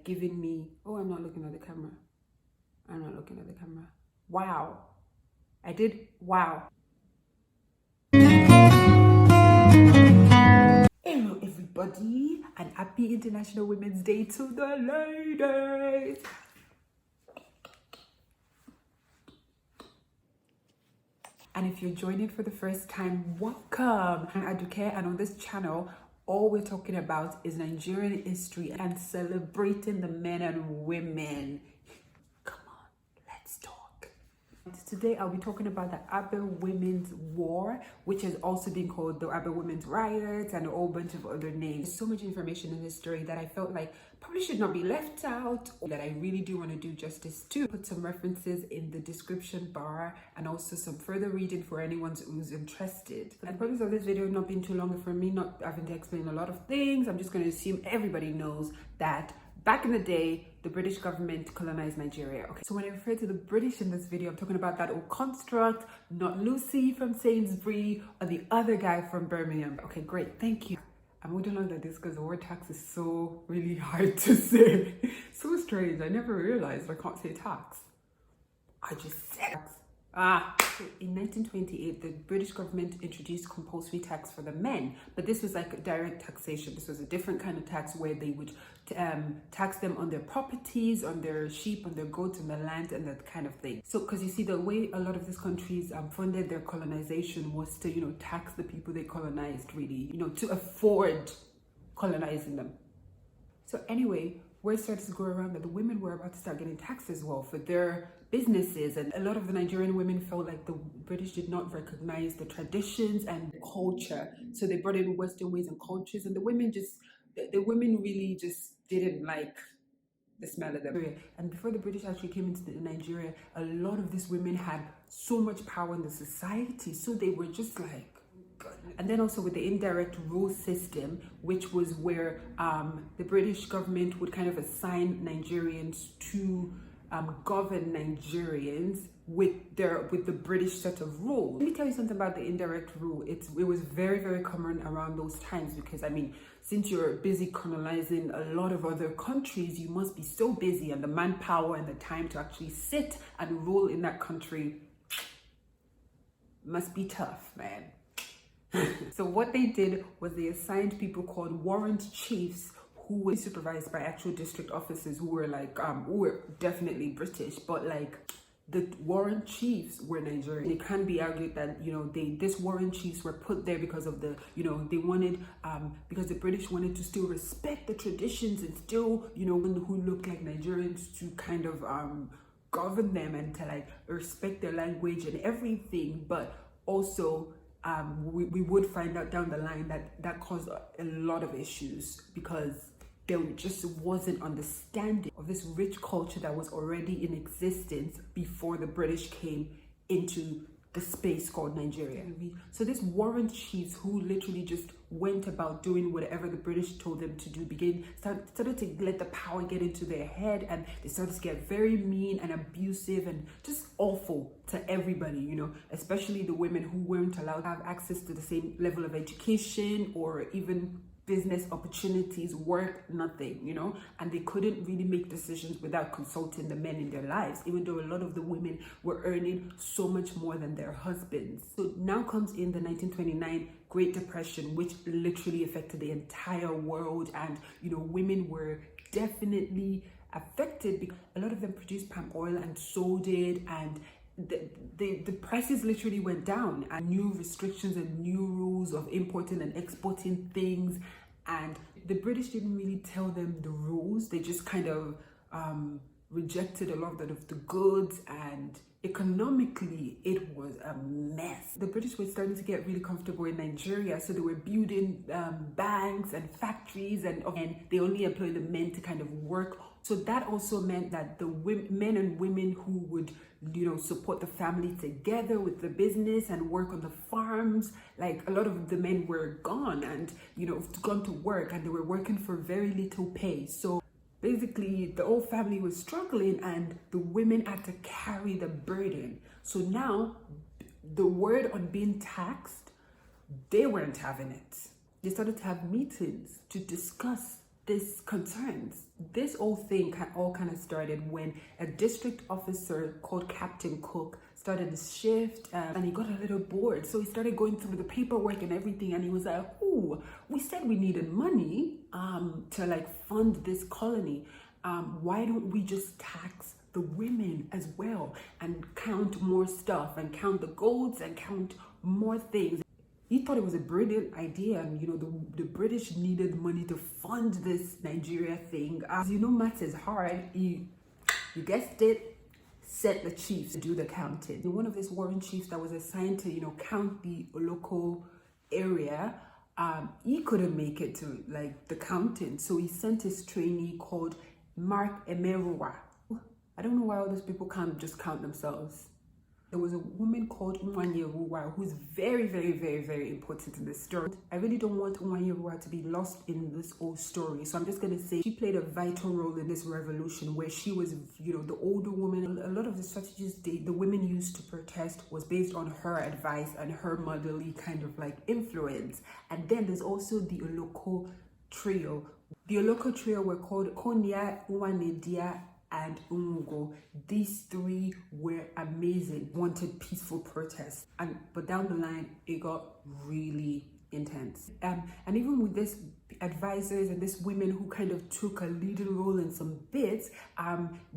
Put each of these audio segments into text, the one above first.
given me, oh, I'm not looking at the camera. I'm not looking at the camera. Wow. I did, wow. Hello everybody, and happy International Women's Day to the ladies. And if you're joining for the first time, welcome. I'm Aduke, and on this channel, all we're talking about is Nigerian history and celebrating the men and women. Come on, let's talk. Today, I'll be talking about the Aba Women's War, which has also been called the Aba Women's Riots and a whole bunch of other names. There's so much information in this story that I felt like probably should not be left out, or that I really do want to do justice to. Put some references in the description bar and also some further reading for anyone who's interested. The purpose of this video not being too long for me, not having to explain a lot of things. I'm just going to assume everybody knows that back in the day, the British government colonized Nigeria. Okay, so when I refer to the British in this video, I'm talking about that old construct, not Lucy from Sainsbury or the other guy from Birmingham. Okay, great, thank you. I'm wondering on that this because the word tax is so really hard to say. So strange, I never realized I can't say tax. I just said tax. So in 1928, the British government introduced compulsory tax for the men, but this was like direct taxation. This was a different kind of tax where they would tax them on their properties, on their sheep, on their goats, on their land, and that kind of thing. So, because you see, the way a lot of these countries funded their colonization was to, you know, tax the people they colonized, really, you know, to afford colonizing them. So anyway, word started to go around that the women were about to start getting taxed as well for their businesses, and a lot of the Nigerian women felt like the British did not recognize the traditions and the culture, so they brought in Western ways and cultures, and the women really just didn't like the smell of them. And before the British actually came into Nigeria, a lot of these women had so much power in the society, so they were just like, and then also with the indirect rule system, which was where the British government would kind of assign Nigerians to govern Nigerians with the British set of rules. Let me tell you something about the indirect rule. It was very, very common around those times, because I mean, since you're busy colonizing a lot of other countries, you must be so busy, and the manpower and the time to actually sit and rule in that country must be tough, man. So what they did was they assigned people called warrant chiefs, who were supervised by actual district officers who were like who were definitely British, but like the warrant chiefs were Nigerian. It can be argued that, you know, this warrant chiefs were put there because of the, you know, they wanted because the British wanted to still respect the traditions and still, you know, who looked like Nigerians, to kind of govern them and to like respect their language and everything. But also we would find out down the line that caused a lot of issues, because there just wasn't understanding of this rich culture that was already in existence before the British came into the space called Nigeria. So these warrant chiefs, who literally just went about doing whatever the British told them to do, started to let the power get into their head, and they started to get very mean and abusive and just awful to everybody, you know, especially the women, who weren't allowed to have access to the same level of education or even business opportunities, work, nothing, you know, and they couldn't really make decisions without consulting the men in their lives, even though a lot of the women were earning so much more than their husbands. So now comes in the 1929 Great Depression, which literally affected the entire world, and, you know, women were definitely affected because a lot of them produced palm oil and sold it, and the prices literally went down, and new restrictions and new rules of importing and exporting things. And the British didn't really tell them the rules. They just kind of rejected a lot of the goods, and economically it was a mess. The British were starting to get really comfortable in Nigeria, so they were building banks and factories, and they only employed the men to kind of work. So that also meant that the men and women who would, you know, support the family together with the business and work on the farms, like a lot of the men were gone and, you know, gone to work, and they were working for very little pay. So basically the whole family was struggling, and the women had to carry the burden. So now the word on being taxed, they weren't having it. They started to have meetings to discuss this concerns. This whole thing all kind of started when a district officer called Captain Cook started his shift, and he got a little bored. So he started going through the paperwork and everything, and he was like, "Oh, we said we needed money to like fund this colony. Why don't we just tax the women as well and count more stuff and count the goats and count more things?" He thought it was a brilliant idea, and the British needed money to fund this Nigeria thing. As you know, maths is hard. You guessed it, set the chiefs to do the counting. One of these warrant chiefs that was assigned to count the local area, he couldn't make it to like the counting, so he sent his trainee called Mark Emeruwa. I don't know why all those people can't just count themselves. There was a woman called Nigerian who's very, very, very, very important in this story. I really don't want Nigerian to be lost in this whole story, so I'm just going to say she played a vital role in this revolution, where she was, the older woman. A lot of the strategies the women used to protest was based on her advice and her motherly kind of like influence. And then there's also the Oloko trio. The Oloko trio were called Konya, Uwanedia, and Umugo. These three were amazing, wanted peaceful protests, but down the line it got really intense. And even with this advisors and this women who kind of took a leading role in some bits,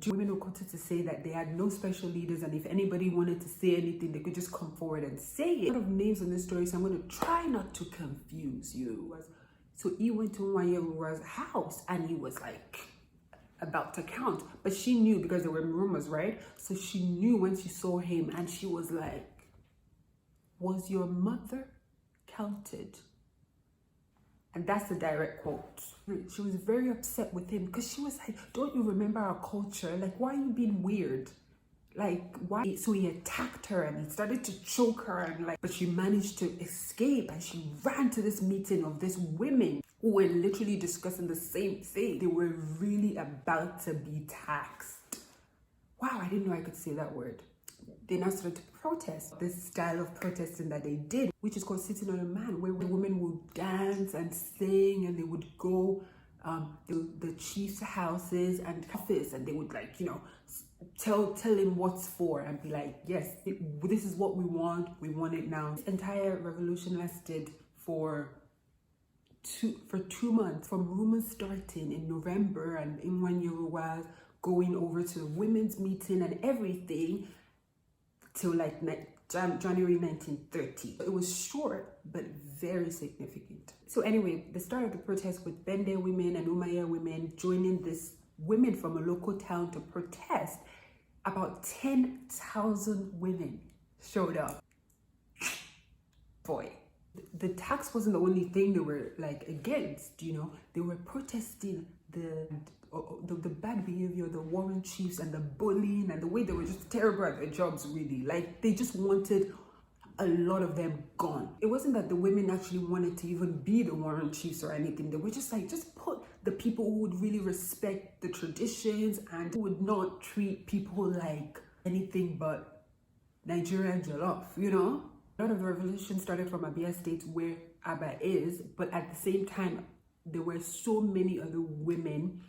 women who wanted to say that they had no special leaders, and if anybody wanted to say anything, they could just come forward and say it. A lot of names in this story, so I'm going to try not to confuse you. So he went to Nwanyeruwa's house and he was like about to count, but she knew because there were rumors, right? So she knew when she saw him, and she was like, "Was your mother counted?" And that's the direct quote. She was very upset with him because she was like, "Don't you remember our culture? Like, why are you being weird? Like, why?" So he attacked her and he started to choke her, and but she managed to escape, and she ran to this meeting of these women who were literally discussing the same thing. They were really about to be taxed. Wow, I didn't know I could say that word. They now started to protest. This style of protesting that they did, which is called sitting on a man, where the women would dance and sing, and they would go to the chief's houses and office, and they would tell him what's for, and be like, "Yes, this is what we want it now." This entire revolution lasted for 2 months, from rumors starting in November and Nwanyeruwa going over to the women's meeting and everything till January 1930. It was short but very significant. So anyway, the start of the protest with Bende women and Umaya women joining this women from a local town to protest. About 10,000 women showed up. Boy, the tax wasn't the only thing they were against. They were protesting the bad behavior, the warrant chiefs, and the bullying, and the way they were just terrible at their jobs. Really, they just wanted a lot of them gone. It wasn't that the women actually wanted to even be the warrant chiefs or anything. They were just just put the people who would really respect the traditions and who would not treat people like anything but Nigerian jollof, A lot of the revolution started from Abia State, where Aba is, but at the same time, there were so many other women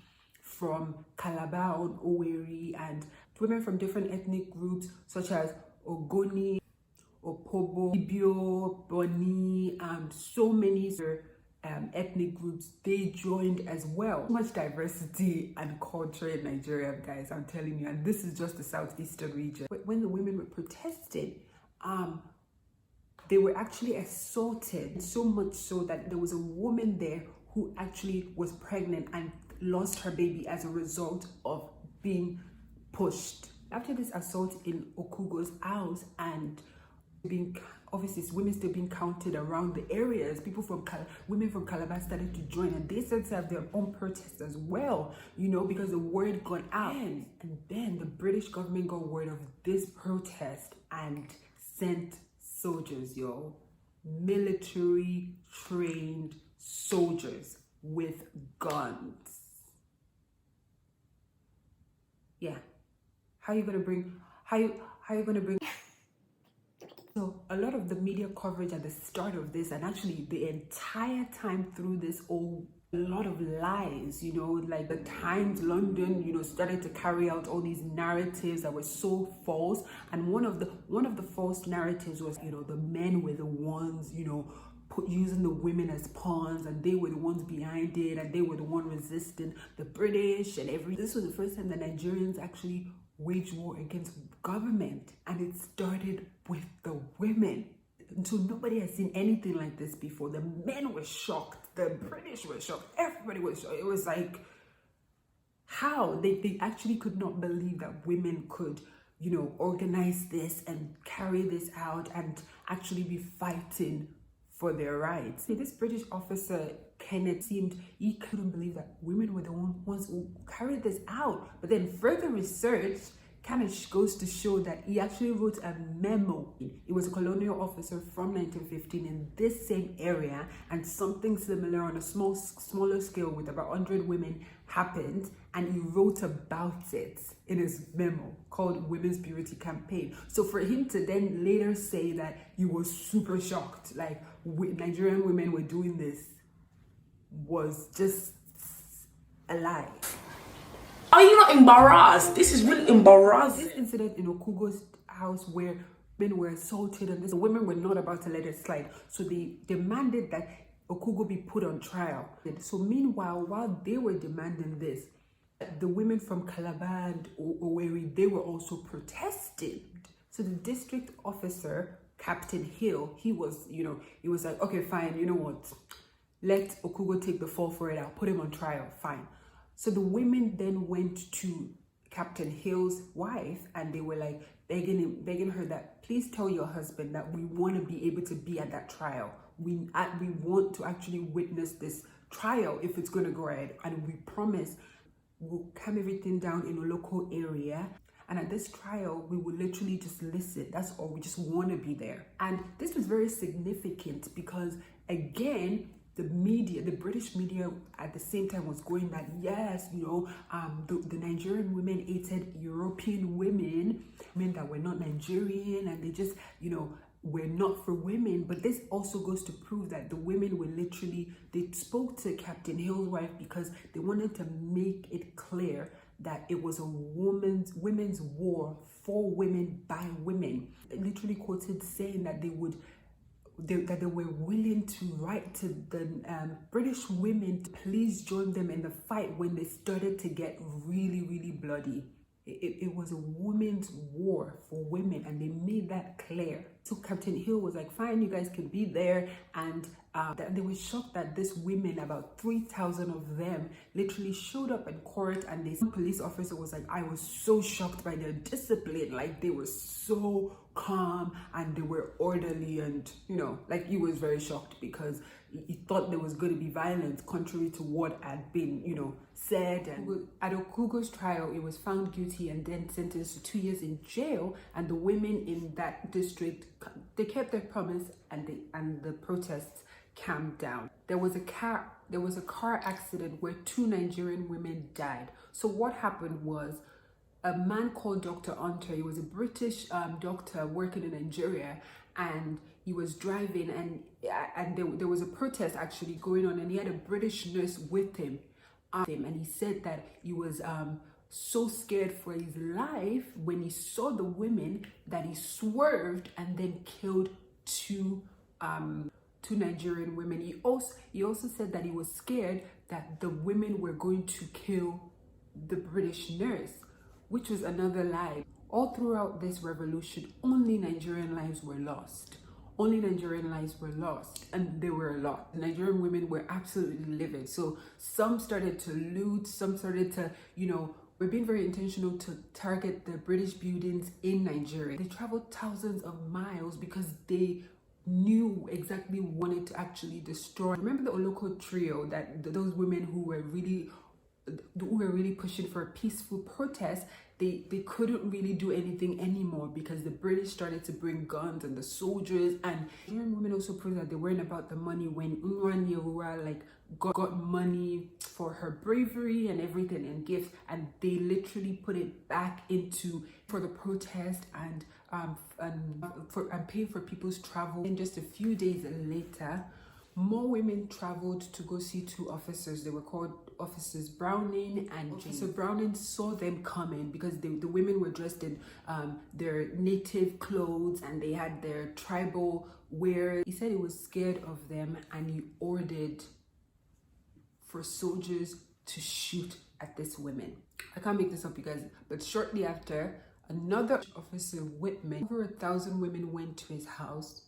from Calabar, Owerri, and women from different ethnic groups, such as Ogoni, Opobo, Ibio, Boni, and so many other ethnic groups. They joined as well. So much diversity and culture in Nigeria, guys, I'm telling you. And this is just the southeastern region. When the women were protesting, they were actually assaulted, so much so that there was a woman there who actually was pregnant and lost her baby as a result of being pushed. After this assault in Okugo's house, and obviously women still being counted around the areas, women from Calabar started to join, and they started to have their own protests as well, because the word got out. And then the British government got word of this protest and sent soldiers, military trained soldiers with guns. Yeah, how you gonna bring so a lot of the media coverage at the start of this, and actually the entire time through this whole a lot of lies, you know, like the Times London, you know, started to carry out all these narratives that were so false. And one of the false narratives was, you know, the men were the ones, you know, using the women as pawns, and they were the ones behind it, and they were the one resisting the British and This was the first time the Nigerians actually waged war against government, and it started with the women. So nobody has seen anything like this before. The men were shocked, the British were shocked, everybody was shocked. It was like, how? They actually could not believe that women could, you know, organize this and carry this out and actually be fighting for their rights. This British officer, Kenneth, he couldn't believe that women were the ones who carried this out. But then further research kind of goes to show that he actually wrote a memo. He was a colonial officer from 1915 in this same area, and something similar on a smaller scale with about 100 women happened, and he wrote about it in his memo called Women's Purity Campaign. So for him to then later say that he was super shocked, like Nigerian women were doing this, was just a lie. Are you not embarrassed? This is really embarrassing. This incident in Okugo's house where men were assaulted, and the women were not about to let it slide. So they demanded that Okugo be put on trial. So meanwhile, while they were demanding this, the women from Calabar and Owerri, they were also protesting. So the district officer, Captain Hill, he was like, okay, fine, you know what? Let Okugo take the fall for it. I'll put him on trial, fine. So the women then went to Captain Hill's wife, and they were like begging her that, please tell your husband that we want to be able to be at that trial. We want to actually witness this trial if it's going to go ahead, and we promise we'll calm everything down in a local area. And at this trial, we will literally just listen. That's all. We just want to be there. And this was very significant because, again, the media, the British media at the same time was going that, yes, you know, the Nigerian women hated European women that were not Nigerian, and they just, you know, were not for women. But this also goes to prove that the women were literally, they spoke to Captain Hill's wife because they wanted to make it clear that it was a women's war for women by women. It literally quoted saying that they were willing to write to the British women to please join them in the fight when they started to get really, really bloody. It was a women's war for women, and they made that clear. So Captain Hill was like, fine, you guys can be there. And they were shocked that these women, about 3,000 of them, literally showed up in court. And the police officer was like, I was so shocked by their discipline. Like, they were so calm and they were orderly, and, you know, like, he was very shocked because he thought there was going to be violence contrary to what had been, you know, said. And at Okugo's trial, he was found guilty and then sentenced to 2 years in jail. And the women in that district, they kept their promise, and the protests calmed down. There was a car accident where 2 Nigerian women died. So what happened was, a man called Dr. Hunter, he was a British doctor working in Nigeria, and he was driving, and there was a protest actually going on, and he had a British nurse with him, and he said that he was so scared for his life when he saw the women that he swerved and then killed two Nigerian women. He also said that he was scared that the women were going to kill the British nurse, which was another lie. All throughout this revolution, only Nigerian lives were lost. Only Nigerian lives were lost, and there were a lot. The Nigerian women were absolutely livid. So some started to loot, some started to, you know, we're being very intentional to target the British buildings in Nigeria. They traveled thousands of miles because they knew exactly what wanted to actually destroy. Remember the Oloko trio, that those women who were really pushing for a peaceful protest? They couldn't really do anything anymore because the British started to bring guns and the soldiers. And Nigerian women also proved that they weren't about the money when Nwa like got money for her bravery and everything and gifts, and they literally put it back into for the protest and paying for people's travel. And just a few days later, more women traveled to go see two officers. They were called Officers Browning and Officer Browning saw them coming because the women were dressed in their native clothes and they had their tribal wear. He said he was scared of them and he ordered for soldiers to shoot at these women. I can't make this up, you guys, but shortly after, another Officer Whitman, over 1,000 women went to his house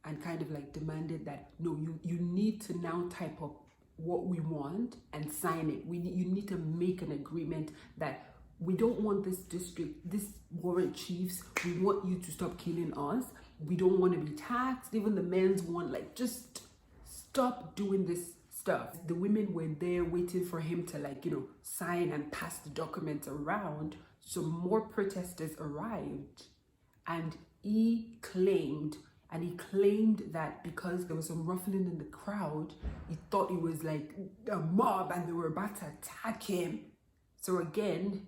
and kind of like demanded that, no, you need to now type up what we want and sign it. You need to make an agreement that we don't want this district, this warrant chiefs, we want you to stop killing us. We don't want to be taxed. Even the men's want, like, just stop doing this stuff. The women were there waiting for him to, like, you know, sign and pass the documents around. So more protesters arrived and he claimed that because there was some ruffling in the crowd, he thought it was like a mob and they were about to attack him. So again,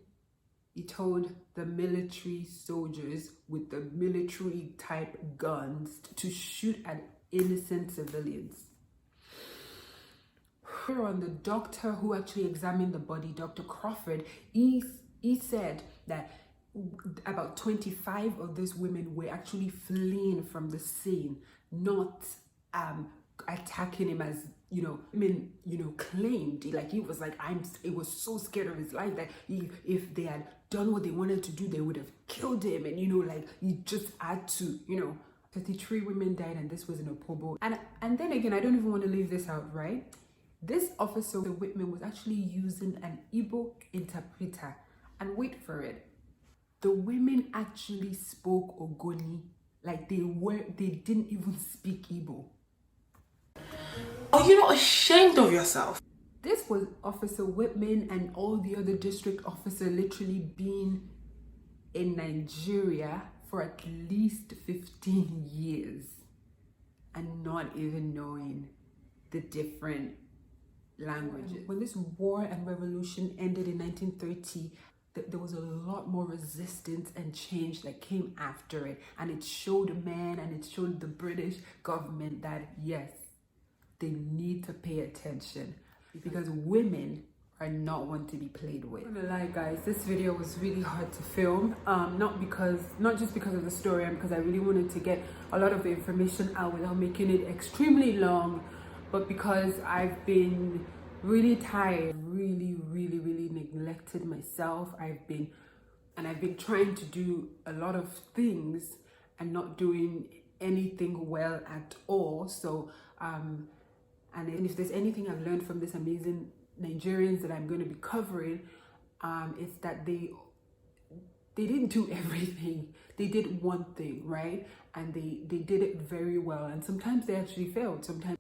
he told the military soldiers with the military type guns to shoot at innocent civilians. On the doctor who actually examined the body, Dr. Crawford, he said that about 25 of these women were actually fleeing from the scene, not attacking him as, you know, women, you know, claimed. Like, he was like, he was so scared of his life that if they had done what they wanted to do, they would have killed him. And, you know, like, he just had to, you know. 33 women died and this was in Opobo. And then again, I don't even want to leave this out, right? This officer, Whitman, was actually using an Igbo interpreter. And wait for it. The women actually spoke Ogoni. Like, they didn't even speak Igbo. Are you not ashamed of yourself? This was Officer Whitman and all the other district officers literally being in Nigeria for at least 15 years and not even knowing the different languages. When this war and revolution ended in 1930, there was a lot more resistance and change that came after it, and it showed men and it showed the British government that yes, they need to pay attention because women are not one to be played with. I'm gonna lie, guys, this video was really hard to film, not just because of the story and because I really wanted to get a lot of the information out without making it extremely long, but because I've been really tired, really neglected myself. I've been trying to do a lot of things and not doing anything well at all. So and if there's anything I've learned from this amazing Nigerians that I'm going to be covering, it's that they didn't do everything. They did one thing, right? And they did it very well, and sometimes they actually failed. Sometimes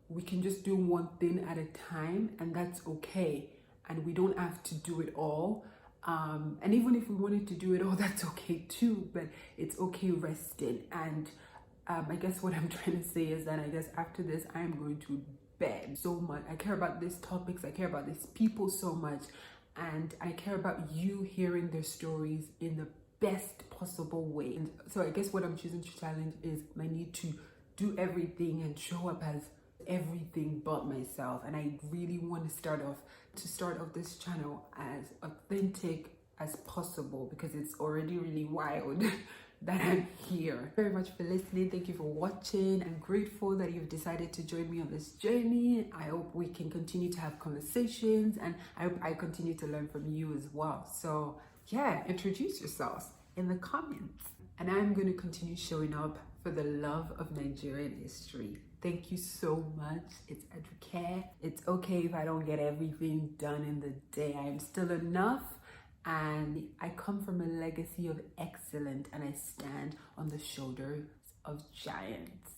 we can just do one thing at a time, and that's okay. And we don't have to do it all. And even if we wanted to do it all, that's okay too. But it's okay resting. And I guess what I'm trying to say is that I guess after this, I'm going to bed so much. I care about these topics. I care about these people so much. And I care about you hearing their stories in the best possible way. And so I guess what I'm choosing to challenge is my need to do everything and show up as everything but myself. And I really want to start off this channel as authentic as possible because it's already really wild that I'm here. Very much for listening. Thank you for watching. I'm grateful that you've decided to join me on this journey. I hope we can continue to have conversations, and I hope I continue to learn from you as well. So yeah, introduce yourselves in the comments, and I'm going to continue showing up for the love of Nigerian history. Thank you so much. It's Aduke. It's okay if I don't get everything done in the day. I am still enough, and I come from a legacy of excellence, and I stand on the shoulders of giants.